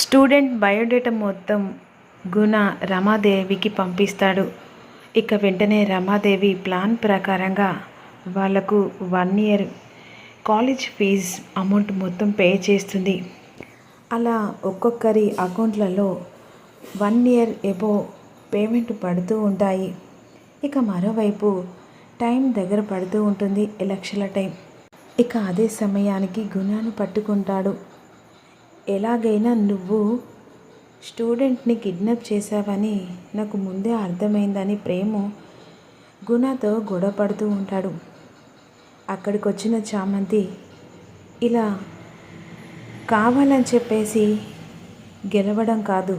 Student biodata మొత్తం గుణ రమాదేవికి పంపిస్తాడు. ఇక వెంటనే రమాదేవి ప్లాన్ ప్రకారంగా వాళ్లకు 1 ఇయర్ కాలేజ్ ఫీజ్ అమౌంట్ మొత్తం పే చేస్తుంది. అలా ఒక్కొక్కరి అకౌంట్లలో 1 ఇయర్ ఎబో పేమెంట్ పడుతూ ఉంటాయి. ఇక మరోవైపు టైం దగ్గర పడుతూ ఉంటుంది, ఎలక్షన్ల టైం. ఇక అదే సమయానికి గుణాను పట్టుకుంటాడు. ఎలాగైనా నువ్వు స్టూడెంట్ని కిడ్నాప్ చేశావని నాకు ముందే అర్థమైందని ప్రేమ గుణతో గొడవ పడుతూ ఉంటాడు. అక్కడికి వచ్చిన చామంతి ఇలా కావాలని చెప్పేసి గెలవడం కాదు,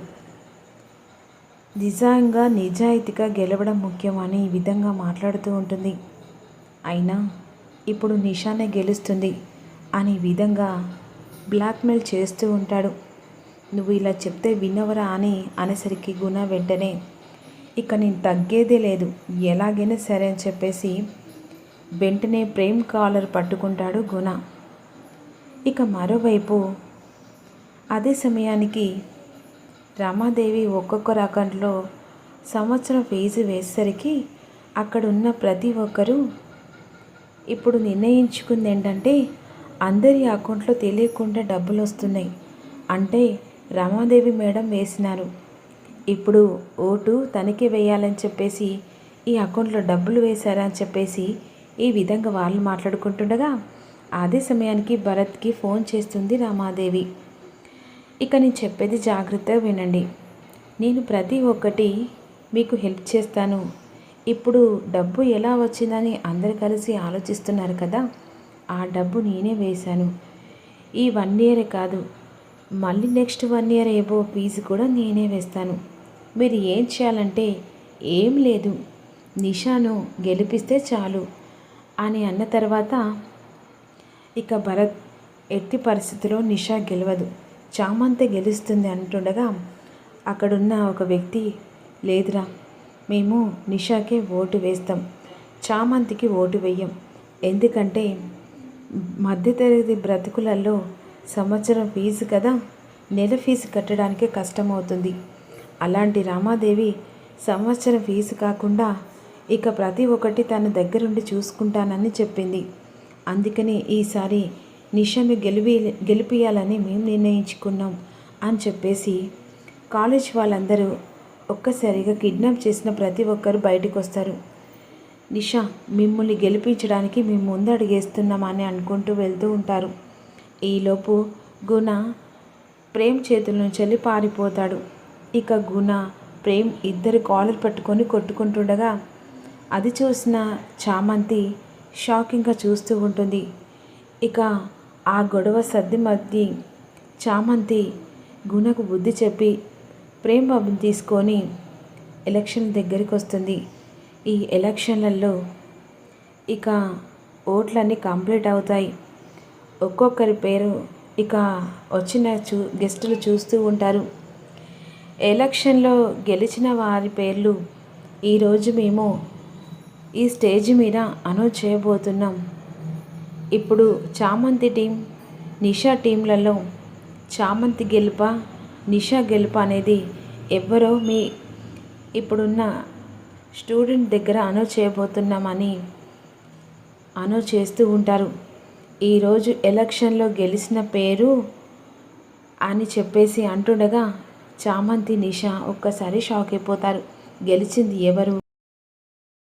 నిజంగా నిజాయితీగా గెలవడం ముఖ్యమని ఈ విధంగా మాట్లాడుతూ ఉంటుంది. అయినా ఇప్పుడు నిషానే గెలుస్తుంది అని విధంగా బ్లాక్మెయిల్ చేస్తూ ఉంటాడు. నువ్వు ఇలా చెప్తే వినవరా అని అనేసరికి గుణ వెంటనే ఇక నేను తగ్గేదే లేదు, ఎలాగైనా సరే అని చెప్పేసి వెంటనే ప్రేమ్ కాలర్ పట్టుకుంటాడు గుణ. ఇక మరోవైపు అదే సమయానికి రమాదేవి ఒక్కొక్కరు అకౌంట్లో సంవత్సరం ఫీజు వేసేసరికి అక్కడున్న ప్రతి ఒక్కరూ ఇప్పుడు నిర్ణయించుకుంది ఏంటంటే అందరి అకౌంట్లో తెలియకుండా డబ్బులు వస్తున్నాయి అంటే రమాదేవి మేడం వేసినారు, ఇప్పుడు ఓటు తనకే వేయాలని చెప్పేసి ఈ అకౌంట్లో డబ్బులు వేశారని చెప్పేసి ఈ విధంగా వాళ్ళు మాట్లాడుకుంటుండగా అదే సమయానికి భరత్కి ఫోన్ చేస్తుంది రమాదేవి. ఇక నేను చెప్పేది జాగ్రత్తగా వినండి, నేను ప్రతి ఒక్కటి మీకు హెల్ప్ చేస్తాను. ఇప్పుడు డబ్బు ఎలా వచ్చిందని అందరు కలిసి ఆలోచిస్తున్నారు కదా, ఆ డబ్బు నేనే వేశాను. ఈ 1 ఇయరే కాదు, మళ్ళీ నెక్స్ట్ 1 ఇయర్ ఏవో ఫీజు కూడా నేనే వేస్తాను. మీరు ఏం చేయాలంటే ఏం లేదు, నిషాను గెలిపిస్తే చాలు అని అన్న తర్వాత ఇక భరత్ ఎట్టి పరిస్థితిలో నిషా గెలవదు, చామంతి గెలుస్తుంది అంటుండగా అక్కడున్న ఒక వ్యక్తి లేదురా, మేము నిషాకే ఓటు వేస్తాం, చామంతికి ఓటు వేయం. ఎందుకంటే మధ్యతరగతి బ్రతుకులలో సంవత్సరం ఫీజు కదా, నెల ఫీజు కట్టడానికే కష్టమవుతుంది. అలాంటి రామాదేవి సంవత్సరం ఫీజు కాకుండా ఇక ప్రతి ఒక్కటి తన దగ్గరుండి చూసుకుంటానని చెప్పింది. అందుకని ఈసారి నిషాను గెలిపియాలని మేము నిర్ణయించుకున్నాం అని చెప్పేసి కాలేజ్ వాళ్ళందరూ ఒక్కసారిగా కిడ్నాప్ చేసిన ప్రతి ఒక్కరు బయటకు వస్తారు. నిషా మిమ్మల్ని గెలిపించడానికి మేము ముందు అడిగేస్తున్నామని అనుకుంటూ వెళ్తూ ఉంటారు. ఈలోపు గుణ ప్రేమ్ చేతుల నుంచి పారిపోతాడు. ఇక గుణ ప్రేమ్ ఇద్దరు కాలర్ పట్టుకొని కొట్టుకుంటుండగా అది చూసిన చామంతి షాకింగ్గా చూస్తూ ఉంటుంది. ఇక ఆ గొడవ సర్ది మధ్య చామంతి గుణకు బుద్ధి చెప్పి ప్రేమ్ బాబుని తీసుకొని ఎలక్షన్ దగ్గరికి వస్తుంది. ఈ ఎలక్షన్లలో ఇక ఓట్లన్నీ కంప్లీట్ అవుతాయి. ఒక్కొక్కరి పేరు ఇక వచ్చిన గెస్టులు చూస్తూ ఉంటారు. ఎలక్షన్లో గెలిచిన వారి పేర్లు ఈరోజు మేము ఈ స్టేజ్ మీద అనౌన్స్ చేయబోతున్నాం. ఇప్పుడు చామంతి టీం, నిషా టీంలలో చామంతి గెలుప, నిషా గెలుప అనేది ఎవ్వరో మీ ఇప్పుడున్న స్టూడెంట్ దగ్గర అనౌన్స్ చేయబోతున్నామని అనౌన్స్ చేస్తూ ఉంటారు. ఈరోజు ఎలక్షన్లో గెలిచిన పేరు అని చెప్పేసి అంటుండగా చామంతి, నిషా ఒక్కసారి షాక్ అయిపోతారు. గెలిచింది ఎవరు?